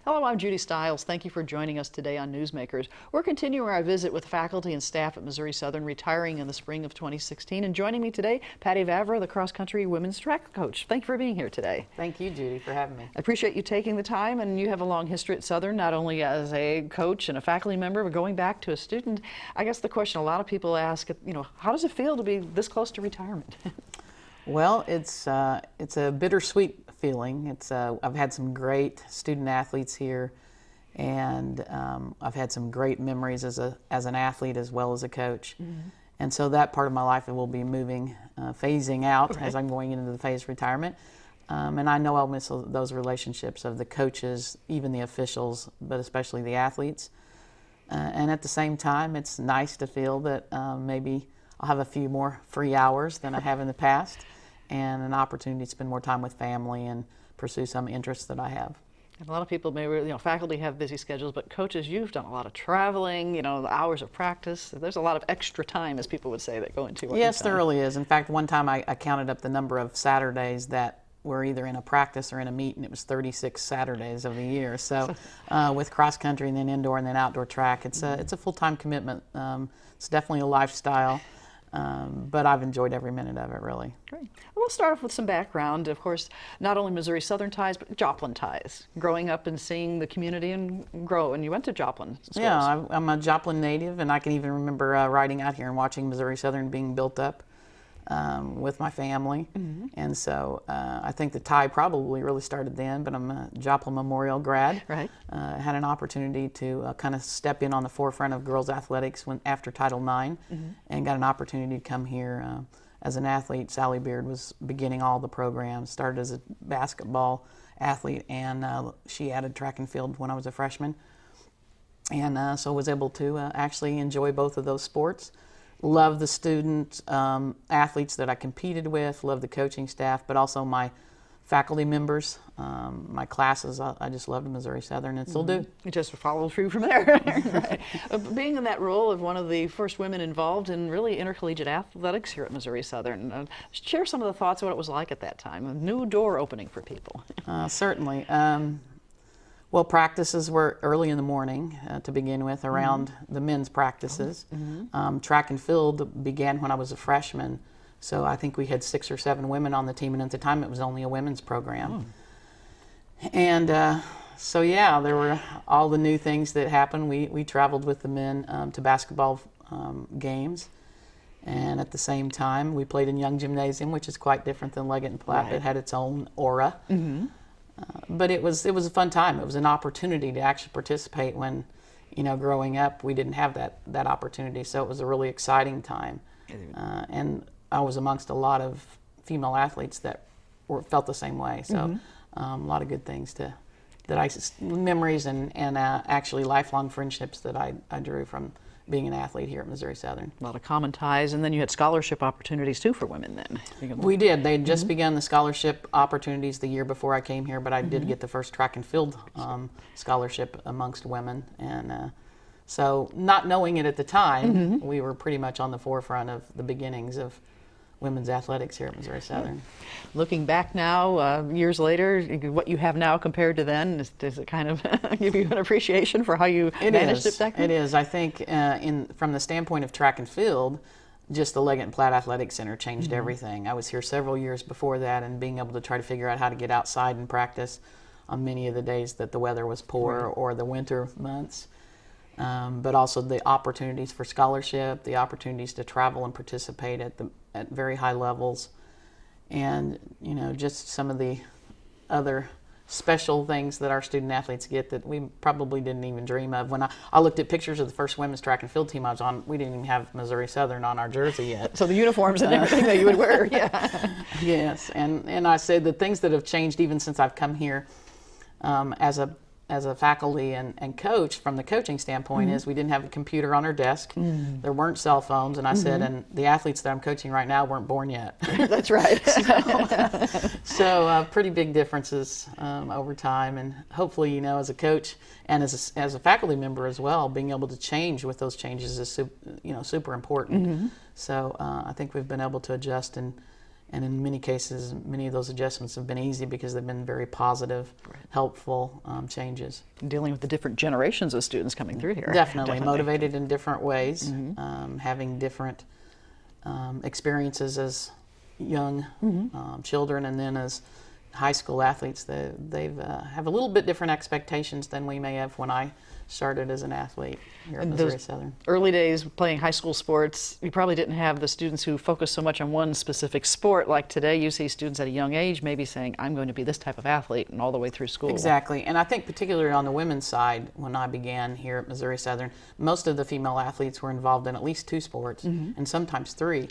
Hello, I'm Judy Stiles. Thank you for joining us today on Newsmakers. We're continuing our visit with faculty and staff at Missouri Southern, retiring in the spring of 2016. And joining me today, Patty Vavra, the cross-country women's track coach. Thank you for being here today. Thank you, Judy, for having me. I appreciate you taking the time, and you have a long history at Southern, not only as a coach and a faculty member, but going back to a student. I guess the question a lot of people ask, how does it feel to be this close to retirement? Well, it's a bittersweet feeling. I've had some great student athletes here, and I've had some great memories as an athlete as well as a coach. Mm-hmm. And so that part of my life will be phasing out as I'm going into the phase of retirement. And I know I'll miss those relationships of the coaches, even the officials, but especially the athletes. And at the same time, it's nice to feel that maybe I'll have a few more free hours than I have in the past, and an opportunity to spend more time with family and pursue some interests that I have. And a lot of people faculty have busy schedules, but coaches, you've done a lot of traveling, the hours of practice. There's a lot of extra time, as people would say, that go into what Yes, there really is. In fact, one time I counted up the number of Saturdays that were either in a practice or in a meet, and it was 36 Saturdays of the year. So with cross country and then indoor and then outdoor track, it's a full-time commitment. It's definitely a lifestyle. But I've enjoyed every minute of it, really. Great. Well, we'll start off with some background. Of course, not only Missouri Southern ties, but Joplin ties. Growing up and seeing the community and grow, and you went to Joplin schools. Yeah, I'm a Joplin native, and I can even remember riding out here and watching Missouri Southern being built up with my family. Mm-hmm. And so I think the tie probably really started then, but I'm a Joplin Memorial grad. Right. Had an opportunity to kind of step in on the forefront of girls athletics after Title IX, mm-hmm. and got an opportunity to come here as an athlete. Sally Beard was beginning all the programs, started as a basketball athlete, and she added track and field when I was a freshman. And so was able to actually enjoy both of those sports. Love the student athletes that I competed with, love the coaching staff, but also my faculty members, my classes. I just loved Missouri Southern and still do. You just follow through from there. Right. Being in that role of one of the first women involved in really intercollegiate athletics here at Missouri Southern, share some of the thoughts of what it was like at that time, a new door opening for people. Certainly. Well, practices were early in the morning to begin with, around mm-hmm. the men's practices. Mm-hmm. Track and field began when I was a freshman, so I think we had 6 or 7 women on the team, and at the time it was only a women's program. Oh. And so yeah, there were all the new things that happened. We traveled with the men to basketball games, and at the same time we played in Young Gymnasium, which is quite different than Leggett and Platt. Right. It had its own aura. Mm-hmm. But it was a fun time. It was an opportunity to actually participate when, growing up, we didn't have that opportunity. So it was a really exciting time. And I was amongst a lot of female athletes that felt the same way. So mm-hmm. A lot of good things memories and actually lifelong friendships that I drew from being an athlete here at Missouri Southern. A lot of common ties, and then you had scholarship opportunities too for women then. We did. They had just mm-hmm. begun the scholarship opportunities the year before I came here, but I mm-hmm. did get the first track and field scholarship amongst women. And so not knowing it at the time, mm-hmm. we were pretty much on the forefront of the beginnings of women's athletics here at Missouri Southern. Looking back now, years later, what you have now compared to then, does it kind of give you an appreciation for how you managed it back then? It is. I think from the standpoint of track and field, just the Leggett and Platt Athletic Center changed mm-hmm. everything. I was here several years before that, and being able to try to figure out how to get outside and practice on many of the days that the weather was poor right. or the winter months. But also the opportunities for scholarship, the opportunities to travel and participate at very high levels, and just some of the other special things that our student athletes get that we probably didn't even dream of. When I looked at pictures of the first women's track and field team I was on, we didn't even have Missouri Southern on our jersey yet. So the uniforms and everything that you would wear, yeah. Yes, and I say the things that have changed even since I've come here as a faculty and coach, from the coaching standpoint, mm-hmm. is we didn't have a computer on our desk. Mm. There weren't cell phones, and I mm-hmm. said, and the athletes that I'm coaching right now weren't born yet. That's right. So pretty big differences over time, and hopefully, as a coach and as a faculty member as well, being able to change with those changes is super important. Mm-hmm. So I think we've been able to adjust and And in many cases, many of those adjustments have been easy because they've been very positive, helpful changes. Dealing with the different generations of students coming through here. Definitely. Motivated in different ways, having different experiences as young children, and then as high school athletes. They have a little bit different expectations than we may have when I started as an athlete here at Missouri Southern. Early days playing high school sports, you probably didn't have the students who focus so much on one specific sport. Like today, you see students at a young age maybe saying, I'm going to be this type of athlete, and all the way through school. Exactly. And I think particularly on the women's side, when I began here at Missouri Southern, most of the female athletes were involved in at least 2 sports, and sometimes 3.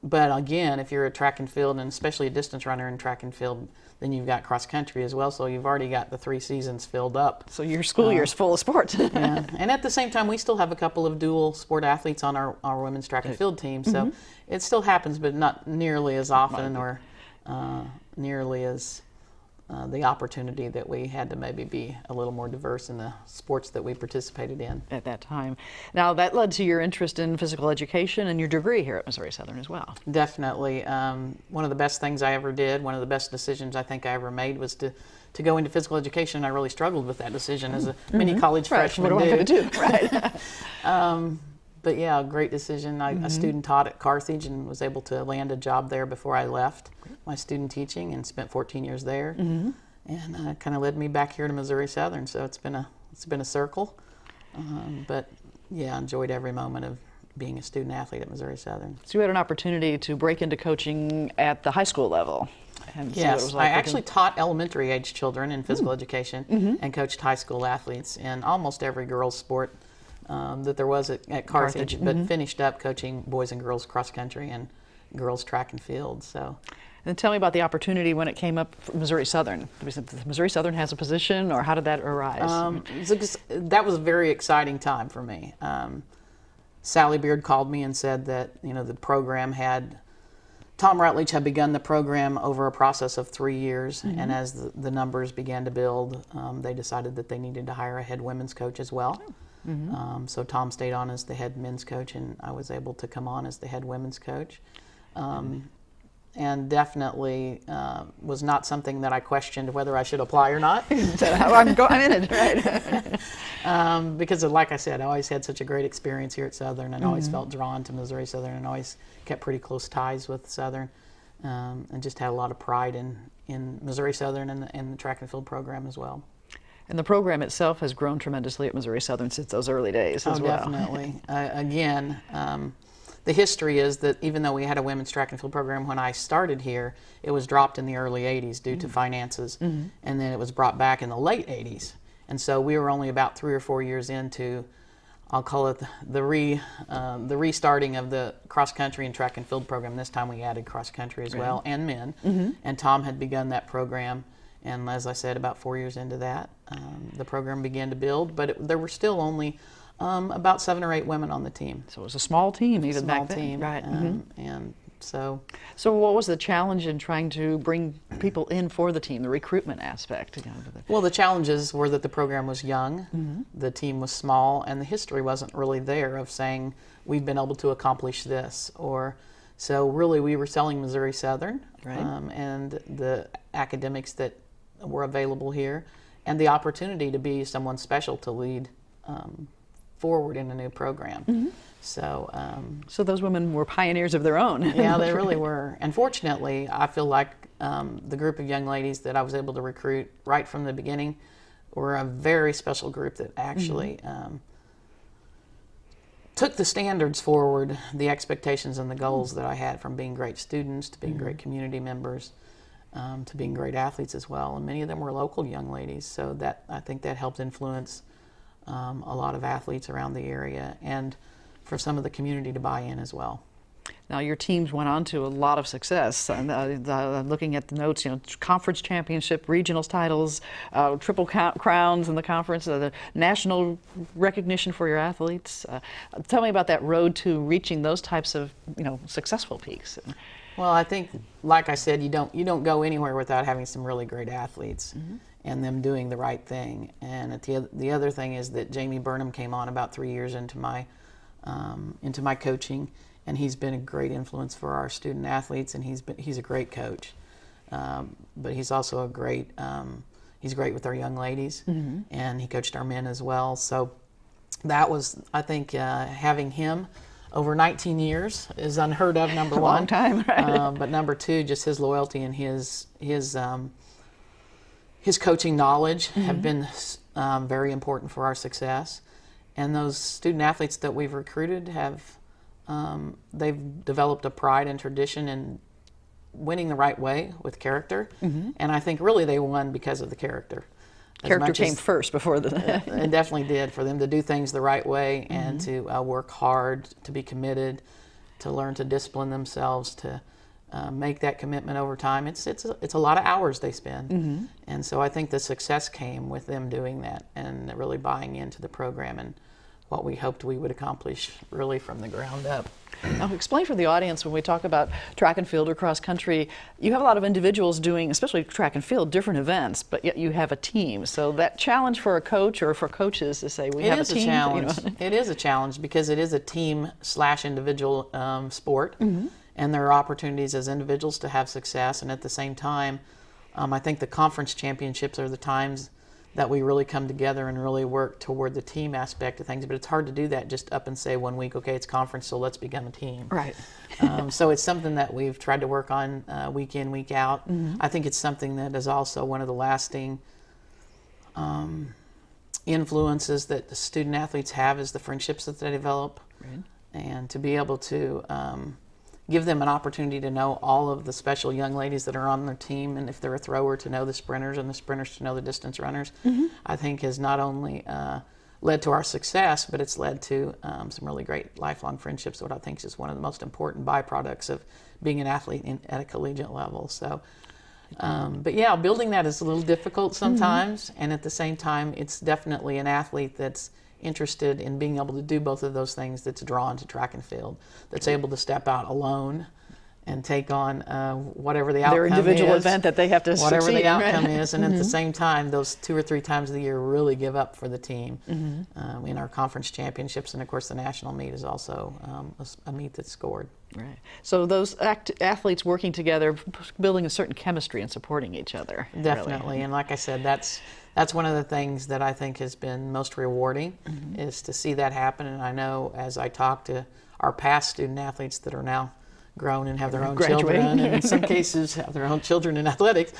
But again, if you're a track and field, and especially a distance runner in track and field, then you've got cross country as well, so you've already got the 3 seasons filled up. So your school year's full of sports. Yeah. And at the same time, we still have a couple of dual sport athletes on our women's track and field team, so it still happens, but not nearly as often or nearly as the opportunity that we had to maybe be a little more diverse in the sports that we participated in at that time. Now that led to your interest in physical education and your degree here at Missouri Southern as well. Definitely. One of the best things I ever did, one of the best decisions I think I ever made was to go into physical education. I really struggled with that decision as a many college freshman. What am I going to do? Right. But yeah, a great decision. I student taught at Carthage and was able to land a job there before I left my student teaching, and spent 14 years there, and kind of led me back here to Missouri Southern. So it's been a circle, but yeah, I enjoyed every moment of being a student athlete at Missouri Southern. So you had an opportunity to break into coaching at the high school level. And yes, I actually taught elementary age children in physical education and coached high school athletes in almost every girls sport that there was at Carthage, but finished up coaching boys and girls cross country and girls track and field. So. And tell me about the opportunity when it came up for Missouri Southern. Missouri Southern has a position, or how did that arise? That was a very exciting time for me. Sally Beard called me and said that the program Tom Rutledge had begun the program over a process of 3 years, and as the numbers began to build, they decided that they needed to hire a head women's coach as well. So Tom stayed on as the head men's coach, and I was able to come on as the head women's coach. And definitely was not something that I questioned whether I should apply or not. I'm in it, right? Because like I said, I always had such a great experience here at Southern, and always felt drawn to Missouri Southern, and always kept pretty close ties with Southern, and just had a lot of pride in Missouri Southern and the track and field program as well. And the program itself has grown tremendously at Missouri Southern since those early days as well. Definitely. Again, the history is that even though we had a women's track and field program when I started here, it was dropped in the early 80s due to finances, and then it was brought back in the late 80s. And so we were only about 3 or 4 years into, I'll call it the restarting of the cross country and track and field program. This time we added cross country as well, and men. And Tom had begun that program. And as I said, about 4 years into that, the program began to build, but there were still only about 7 or 8 women on the team. So it was a small team even back then. Team, right? And so. So what was the challenge in trying to bring people in for the team, the recruitment aspect? Well, the challenges were that the program was young, the team was small, and the history wasn't really there of saying we've been able to accomplish this. So really we were selling Missouri Southern, and the academics that were available here, and the opportunity to be someone special to lead forward in a new program. So those women were pioneers of their own. Yeah, they really were. And fortunately, I feel like the group of young ladies that I was able to recruit right from the beginning were a very special group that actually took the standards forward, the expectations and the goals that I had, from being great students to being great community members, to being great athletes as well. And many of them were local young ladies, so that I think that helped influence a lot of athletes around the area, and for some of the community to buy in as well. Now your teams went on to a lot of success. Looking at the notes, conference championship, regionals titles, triple crowns in the conference, the national recognition for your athletes. Tell me about that road to reaching those types of successful peaks. Well, I think, like I said, you don't go anywhere without having some really great athletes and them doing the right thing. And the other thing is that Jamie Burnham came on about 3 years into my coaching, and he's been a great influence for our student athletes, and he's a great coach. But he's also he's great with our young ladies, and he coached our men as well. So that was, I think, having him over 19 years is unheard of, number one. A long time, right? But number two, just his loyalty and his coaching knowledge have been very important for our success. And those student athletes that we've recruited they've developed a pride and tradition in winning the right way with character. And I think really they won because of the character. Character came first before the... It definitely did, for them to do things the right way and to work hard, to be committed, to learn to discipline themselves, to make that commitment over time. It's a lot of hours they spend. And so I think the success came with them doing that and really buying into the program and what we hoped we would accomplish really from the ground up. Now, explain for the audience, when we talk about track and field or cross country, you have a lot of individuals doing, especially track and field, different events, but yet you have a team. So that challenge for a coach or for coaches to say, we have a team. It is a challenge. It is a challenge because it is a team/individual sport, and there are opportunities as individuals to have success. And at the same time, I think the conference championships are the times that we really come together and really work toward the team aspect of things. But it's hard to do that just up and say one week, okay, it's conference, so let's become a team. Right. So it's something that we've tried to work on week in, week out. I think it's something that is also one of the lasting influences that the student athletes have is the friendships that they develop. Right. And to be able to give them an opportunity to know all of the special young ladies that are on their team, and if they're a thrower, to know the sprinters, and the sprinters to know the distance runners, I think has not only led to our success, but it's led to some really great lifelong friendships, what I think is just one of the most important byproducts of being an athlete at a collegiate level. So, but yeah, building that is a little difficult sometimes, and at the same time, it's definitely an athlete that's interested in being able to do both of those things, that's drawn to track and field, that's able to step out alone and take on whatever the outcome their individual is, event that they have to whatever succeed, the outcome right? is, and at the same time, those 2 or 3 times of the year really give up for the team. In our conference championships, and of course the national meet is also a meet that's scored. Right. So those athletes working together, building a certain chemistry and supporting each other. Definitely, really. and like I said, that's one of the things that I think has been most rewarding, is to see that happen. And I know as I talk to our past student athletes that are now grown and have their own children, and in some cases have their own children in athletics,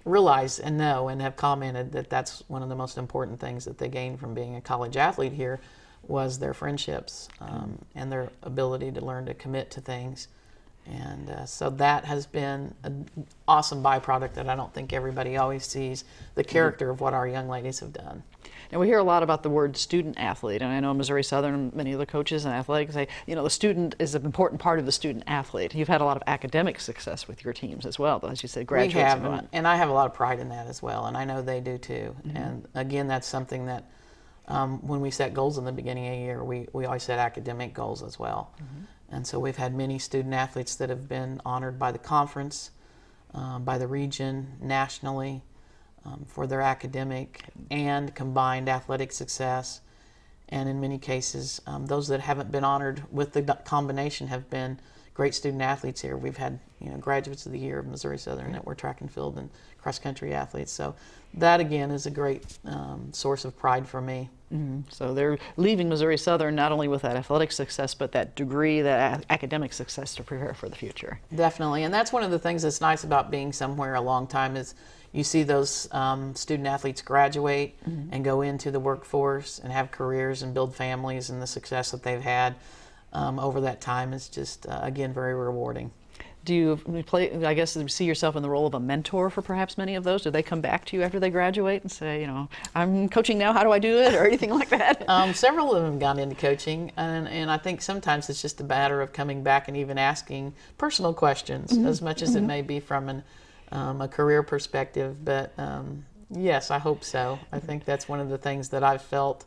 realize and know and have commented that that's one of the most important things that they gained from being a college athlete here, was their friendships and their ability to learn to commit to things. And so that has been an awesome byproduct that I don't think everybody always sees, the character of what our young ladies have done. And we hear a lot about the word student athlete, and I know Missouri Southern, many of the coaches and athletics say, the student is an important part of the student athlete. You've had a lot of academic success with your teams as well, as you said, graduates. We have, and I have a lot of pride in that as well, and I know they do too. And again, that's something that when we set goals in the beginning of the year, we always set academic goals as well. And so we've had many student athletes that have been honored by the conference, by the region, nationally, for their academic and combined athletic success. And in many cases, those that haven't been honored with the combination have been great student athletes here. We've had graduates of the year of Missouri Southern that were track and field and cross country athletes. So that again is a great source of pride for me. So they're leaving Missouri Southern not only with that athletic success, but that degree, that academic success to prepare for the future. Definitely, and that's one of the things that's nice about being somewhere a long time is you see those student athletes graduate and go into the workforce and have careers and build families, and the success that they've had over that time is just, again, very rewarding. Do you I guess, see yourself in the role of a mentor for perhaps many of those? Do they come back to you after they graduate and say, I'm coaching now, how do I do it, or anything like that? Several of them got into coaching, and I think sometimes it's just a matter of coming back and even asking personal questions, as much as it may be from a career perspective. But yes, I hope so. I think that's one of the things that I've felt,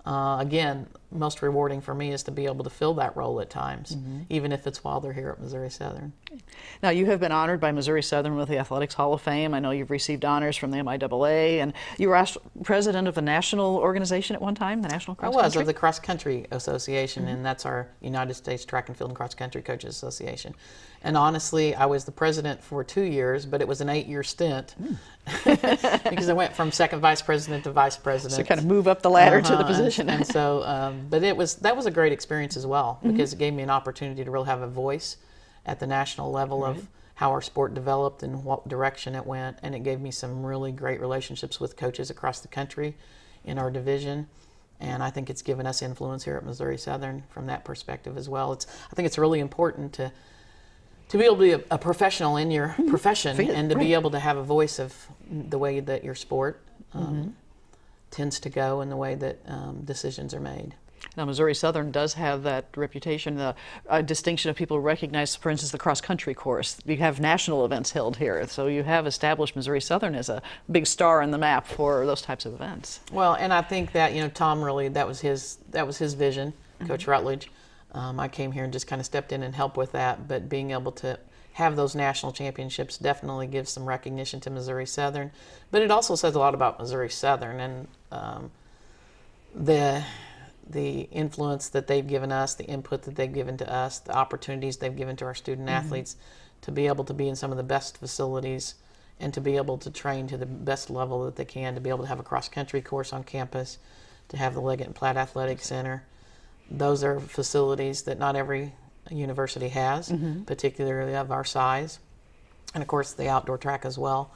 again, most rewarding for me is to be able to fill that role at times, even if it's while they're here at Missouri Southern. Now, you have been honored by Missouri Southern with the Athletics Hall of Fame. I know you've received honors from the MIAA, and you were asked president of the national organization at one time, the National Cross Country? I was, of the Cross Country Association, and that's our United States Track and Field and Cross Country Coaches Association. And honestly, I was the president for 2 years, but it was an 8-year stint because I went from second vice president to vice president. So kind of move up the ladder to the position. And so, but that was a great experience as well, because it gave me an opportunity to really have a voice at the national level of how our sport developed and what direction it went. And it gave me some really great relationships with coaches across the country in our division. And I think it's given us influence here at Missouri Southern from that perspective as well. I think it's really important to be able to be a professional in your profession and to be able to have a voice of the way that your sport tends to go and the way that decisions are made. Now, Missouri Southern does have that reputation, the distinction of people who recognize, for instance, the cross-country course. You have national events held here, so you have established Missouri Southern as a big star on the map for those types of events. Well, and I think that, you know, Tom really, that was his vision, Coach Rutledge. I came here and just kind of stepped in and helped with that, but being able to have those national championships definitely gives some recognition to Missouri Southern. But it also says a lot about Missouri Southern and the influence that they've given us, the input that they've given to us, the opportunities they've given to our student athletes to be able to be in some of the best facilities and to be able to train to the best level that they can, to be able to have a cross-country course on campus, to have the Leggett and Platt Athletic Center. Those are facilities that not every university has, particularly of our size. And of course the outdoor track as well.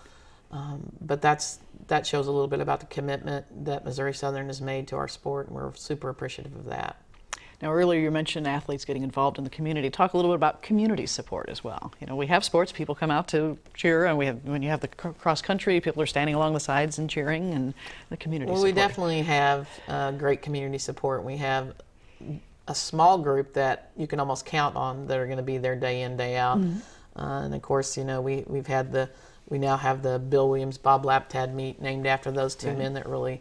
But that shows a little bit about the commitment that Missouri Southern has made to our sport, and we're super appreciative of that. Now, earlier you mentioned athletes getting involved in the community. Talk a little bit about community support as well. You know, we have sports, people come out to cheer, and when you have the cross country, people are standing along the sides and cheering, and the community support. Well, we definitely have great community support. We have a small group that you can almost count on that are going to be there day in, day out. And of course, you know, we now have the Bill Williams Bob Laptad meet named after those two men that really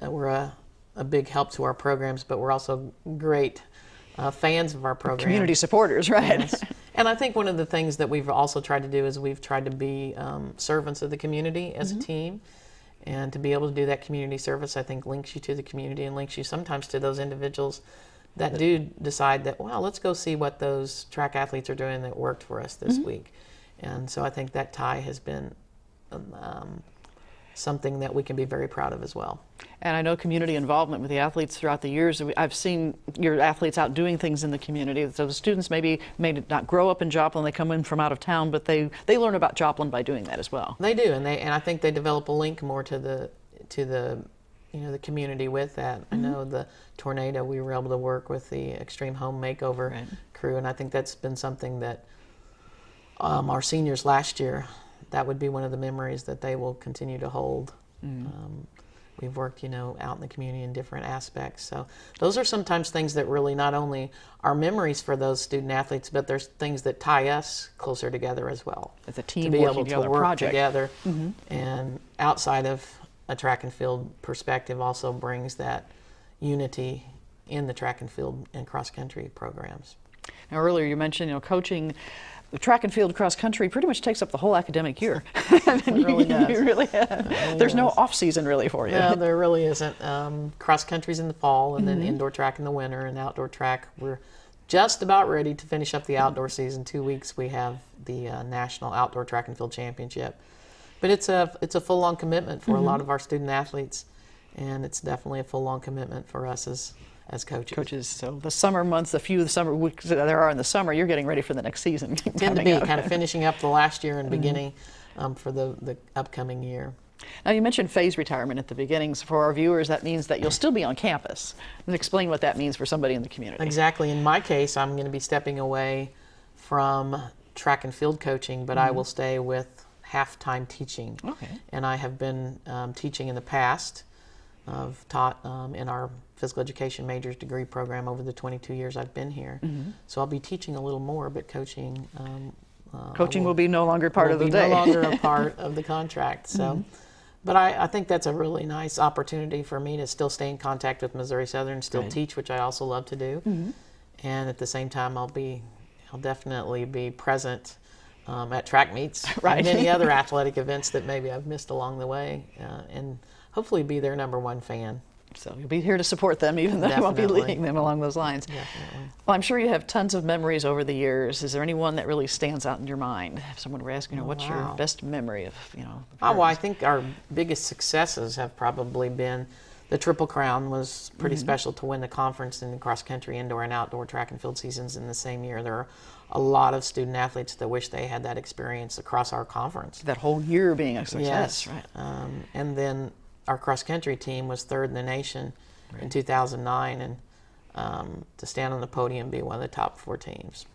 were a big help to our programs, but we're also great fans of our program. Community supporters, right? Yes. And I think one of the things that we've also tried to do is we've tried to be servants of the community as a team. And to be able to do that community service, I think, links you to the community and links you sometimes to those individuals that do decide that, wow, let's go see what those track athletes are doing that worked for us this week. And so I think that tie has been something that we can be very proud of as well. And I know community involvement with the athletes throughout the years. I've seen your athletes out doing things in the community. So the students may not grow up in Joplin, they come in from out of town, but they learn about Joplin by doing that as well. They do, and I think they develop a link more to the the community with that. I know the tornado, we were able to work with the Extreme Home Makeover crew, and I think that's been something that our seniors last year, that would be one of the memories that they will continue to hold. We've worked, out in the community in different aspects. So those are sometimes things that really not only are memories for those student athletes, but there's things that tie us closer together as well. As a team, to be able to work project together, and outside of a track and field perspective, also brings that unity in the track and field and cross country programs. Now, earlier you mentioned, coaching. The track and field cross country pretty much takes up the whole academic year. It really does. You really there's no off season really for you. No, there really isn't. Cross country's in the fall, and then indoor track in the winter, and outdoor track. We're just about ready to finish up the outdoor season. 2 weeks we have the National Outdoor Track and Field Championship. But it's a full-on commitment for a lot of our student athletes, and it's definitely a full-on commitment for us as coaches. So the summer months, the few summer weeks that there are in the summer, you're getting ready for the next season. Tend to be kind of finishing up the last year and beginning for the upcoming year. Now, you mentioned phase retirement at the beginning. So for our viewers, that means that you'll still be on campus. And explain what that means for somebody in the community. Exactly. In my case, I'm going to be stepping away from track and field coaching, but I will stay with half-time teaching. Okay. And I have been teaching in the past. I've taught in our physical education majors degree program over the 22 years I've been here. So I'll be teaching a little more, but coaching will be no longer part of the day. No longer a part of the contract. So But I think that's a really nice opportunity for me to still stay in contact with Missouri Southern, still Right. teach, which I also love to do. And at the same time, I'll definitely be present at track meets Right. and many other athletic events that maybe I've missed along the way, and hopefully be their #1 fan. So you'll be here to support them, even though you won't be Definitely. leading them along those lines. Definitely. Well, I'm sure you have tons of memories over the years. Is there any one that really stands out in your mind? If someone were asking, what's your wow. best memory of, Oh, well, I think our biggest successes have probably been the Triple Crown was pretty special to win the conference in the cross-country, indoor and outdoor track and field seasons in the same year. There are a lot of student athletes that wish they had that experience across our conference. that whole year being a success, Yes. right? And then our cross-country team was 3rd in the nation in 2009, and to stand on the podium and be one of the top 4 teams,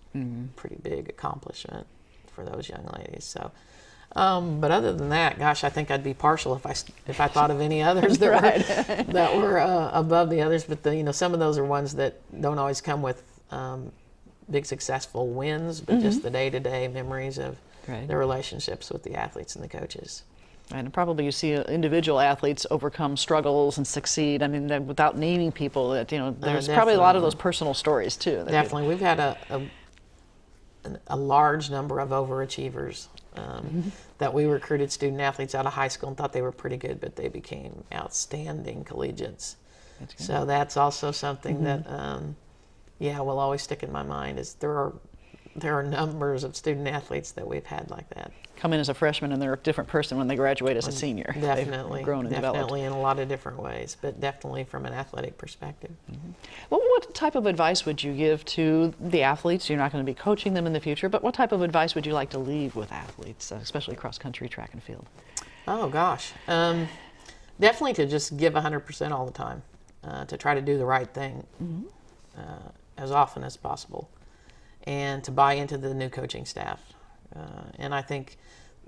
pretty big accomplishment for those young ladies. So, but other than that, gosh, I think I'd be partial if I thought of any others that Right. were above the others. But some of those are ones that don't always come with big successful wins, but just the day-to-day memories of Right. the relationships with the athletes and the coaches. And probably you see individual athletes overcome struggles and succeed. I mean, without naming people, that there's probably a lot of definitely. those personal stories too. that Definitely, we've had a large number of overachievers that we recruited student athletes out of high school and thought they were pretty good, but they became outstanding collegiates. That's good. So that's also something that, will always stick in my mind. Is there are numbers of student athletes that we've had like that. Come in as a freshman and they're a different person when they graduate as a senior. Definitely, They've grown and developed. definitely in a lot of different ways, but definitely from an athletic perspective. Well, what type of advice would you give to the athletes? You're not going to be coaching them in the future, but what type of advice would you like to leave with athletes, especially cross-country, track and field? Oh gosh, definitely to just give 100% all the time, to try to do the right thing as often as possible, and to buy into the new coaching staff. And I think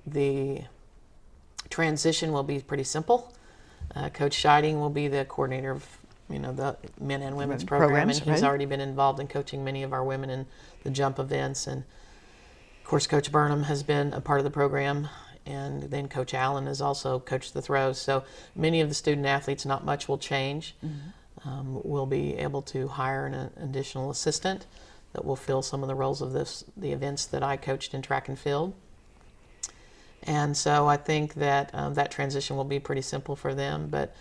the transition will be pretty simple. Coach Scheiding will be the coordinator of the men and women's program, Programs, and he's right. already been involved in coaching many of our women in the jump events. And of course, Coach Burnham has been a part of the program, and then Coach Allen has also coached the throws. So many of the student athletes, not much will change. We'll be able to hire an additional assistant that will fill some of the roles of the events that I coached in track and field. And so I think that that transition will be pretty simple for them, but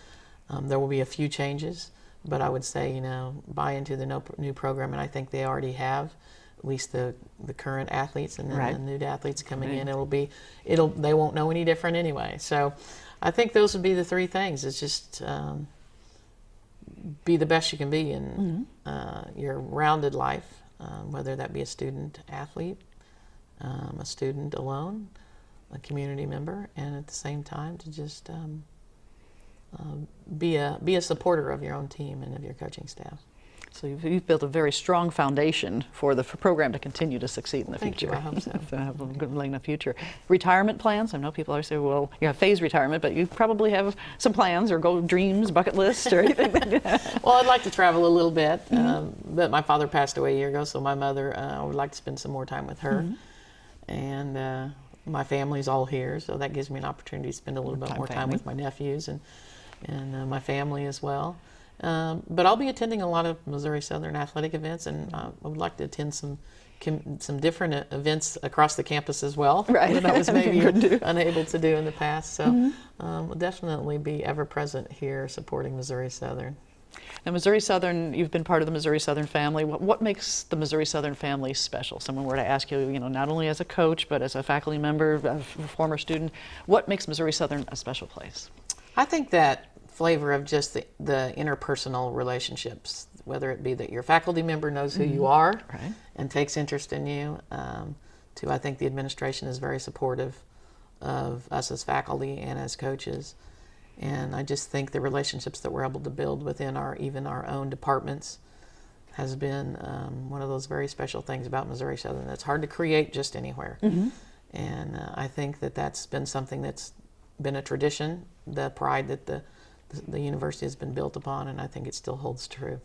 there will be a few changes. But I would say, buy into the new program, and I think they already have, at least the current athletes, and then Right. the new athletes coming in. They won't know any different anyway. So I think those would be the 3 things. It's just be the best you can be in your rounded life, whether that be a student athlete, a student alone, a community member, and at the same time to just be a supporter of your own team and of your coaching staff. So you've built a very strong foundation for the program to continue to succeed in the Thank you. future. I hope so. To have a good leg in the future. Retirement plans? I know people always say, well, you have phased retirement, but you probably have some plans or dreams, bucket list, or anything. Well, I'd like to travel a little bit, but my father passed away a year ago, so my mother, I would like to spend some more time with her. And my family's all here, so that gives me an opportunity to spend a little bit more time with my nephews and my family as well. But I'll be attending a lot of Missouri Southern athletic events, and I would like to attend some different events across the campus as well, Right. that I was maybe unable to do in the past. So we'll definitely be ever present here supporting Missouri Southern. Now, Missouri Southern, you've been part of the Missouri Southern family. What makes the Missouri Southern family special? Someone were to ask you, not only as a coach, but as a faculty member, a former student, what makes Missouri Southern a special place? I think that flavor of just the interpersonal relationships, whether it be that your faculty member knows who you are Right. and takes interest in you, to I think the administration is very supportive of us as faculty and as coaches. And I just think the relationships that we're able to build within even our own departments has been one of those very special things about Missouri Southern that's hard to create just anywhere. And I think that that's been something that's been a tradition, the pride that the university has been built upon, and I think it still holds true.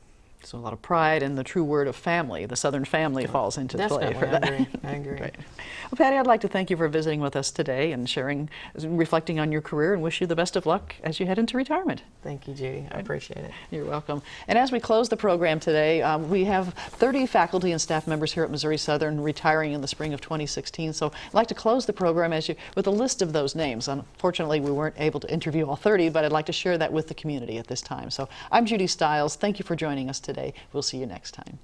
So a lot of pride, and the true word of family, the Southern family, falls into play for that. I agree. Right. Well, Patty, I'd like to thank you for visiting with us today and sharing, reflecting on your career, and wish you the best of luck as you head into retirement. Thank you, Judy. I appreciate it. You're welcome. And as we close the program today, we have 30 faculty and staff members here at Missouri Southern retiring in the spring of 2016. So I'd like to close the program with a list of those names. Unfortunately, we weren't able to interview all 30, but I'd like to share that with the community at this time. So I'm Judy Stiles. Thank you for joining us today. We'll see you next time.